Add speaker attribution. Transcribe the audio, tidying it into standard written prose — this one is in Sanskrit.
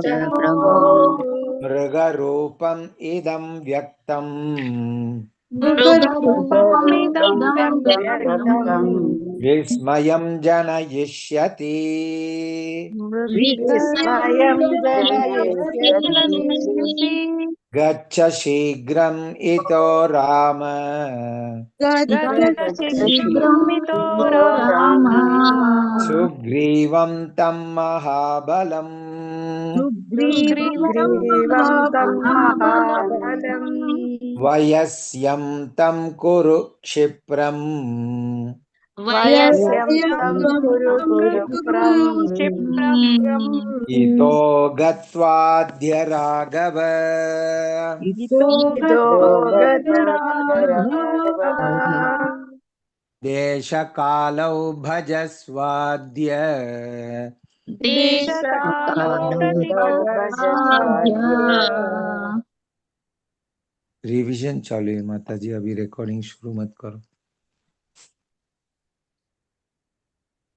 Speaker 1: प्रभो
Speaker 2: मृगरूपम् इदं व्यक्तम् विस्मयं जनयिष्यति
Speaker 1: विस्मयं जनयिष्यति
Speaker 2: गच्छ शीघ्रम् इतो राम
Speaker 1: शीघ्रमितो राम
Speaker 2: सुग्रीवं तं महाबलम्
Speaker 1: सुग्रीवं तं महाबलम्
Speaker 2: वयस्यं तं कुरु क्षिप्रम्
Speaker 1: वयस्यं तं कुरु क्षिप्रम्
Speaker 2: इतो गत्वाद्य राघव
Speaker 1: इतो गतराघव
Speaker 2: देशकालौ भजस्वाद्य
Speaker 1: देशकालो भजस्वाद्य
Speaker 2: रिवीजन चालू है माताजी, अभी रिकॉर्डिंग शुरू मत करो।